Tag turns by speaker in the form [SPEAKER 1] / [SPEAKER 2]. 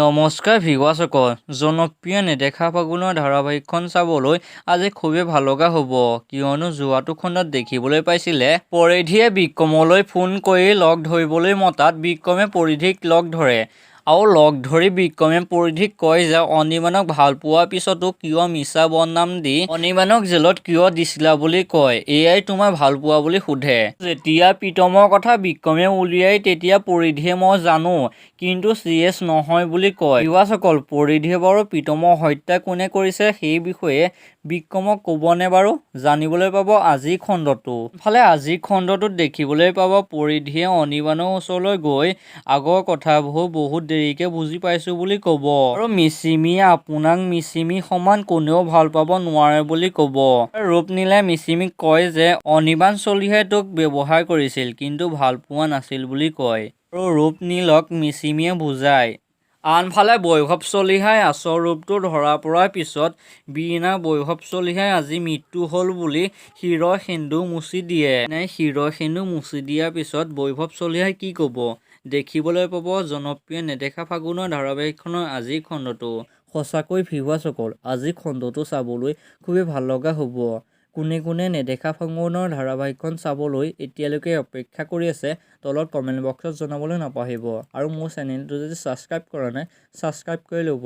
[SPEAKER 1] নমস্কাৰ ভিউৱাৰসকল, জনপ্ৰিয় নেদেখা ফাগুনৰ ধাৰাবাহিকখন চাবলৈ আজি খুবেই ভাল লগা হ'ব, কিয়নো যোৱাটো খণ্ডত দেখিবলৈ পাইছিলে পৰিধীয়ে বিক্ৰমলৈ ফোন কৰি লগ ধৰিবলৈ মতাত বিক্ৰমে পৰিধীক লগ ধৰে আৰু লগ ধৰি বিক্ৰমে পৰিধীক কয় যে অনিৰ্বাণক ভাল পোৱাৰ পিছতো কিয় মিছা বদনাম দি অনিৰ্বাণক জেলত কিয় দিছিলা বুলি কয়। এয়াই তোমাৰ ভাল পোৱা বুলি সোধে। যেতিয়া প্ৰীতমৰ কথা বিক্ৰমে উলিয়াই তেতিয়া পৰিধীয়ে মই জানো কিন্তু চিৰিয়াছ নহয় বুলি কয়। ভিউৱাৰসকল, পৰিধীয়ে বাৰু প্ৰীতমৰ হত্যা কোনে কৰিছে সেই বিষয়ে বিক্ৰমক ক'বনে বাৰু? জানিবলৈ পাব আজিৰ খণ্ডটো। ইফালে আজিৰ খণ্ডটোত দেখিবলৈ পাব পৰিধীয়ে অনিৰ্বাণৰ ওচৰলৈ গৈ আগৰ কথাবোৰ বহুত দেৰিকে বুজি পাইছো বুলি ক'ব আৰু মিচিমিয়ে আপোনাক মিচিমি সমান কোনেও ভাল পাব নোৱাৰে বুলি ক'ব। ৰূপনীলে মিচিমিক কয় যে অনিৰ্বাণ চলিহাই তোক ব্যৱহাৰ কৰিছিল কিন্তু ভাল পোৱা নাছিল বুলি কয় আৰু ৰূপনীলক মিচিমিয়ে বুজায়। আনফালে বৈভৱ চলিহাই আচল ৰূপটো ধৰা পৰাৰ পিছত বীণাৰ বৈভৱ চলিহাই আজি মৃত্যু হ'ল বুলি শিৰৰ সেন্দুৰ মুচি দিয়ে। শিৰৰ সেন্দুৰ মুচি দিয়াৰ পিছত বৈভৱ চলিহাই কি ক'ব দেখিবলৈ পাব জনপ্ৰিয় নেদেখা ফাগুনৰ ধাৰাবাহিকখনৰ আজিৰ খণ্ডটো। সঁচাকৈ ভিউৱাৰসকল, আজিৰ খণ্ডটো চাবলৈ খুবেই ভাল লগা হ'ব। কোনে কোনে নেদেখা ফাগুনৰ ধাৰাবাহিকখন চাবলৈ এতিয়ালৈকে অপেক্ষা কৰি আছে তলত কমেণ্ট বক্সত জনাবলৈ নাপাহৰিব আৰু মোৰ চেনেলটো যদি ছাবস্ক্ৰাইব কৰা নাই ছাবস্ক্ৰাইব কৰি ল'ব।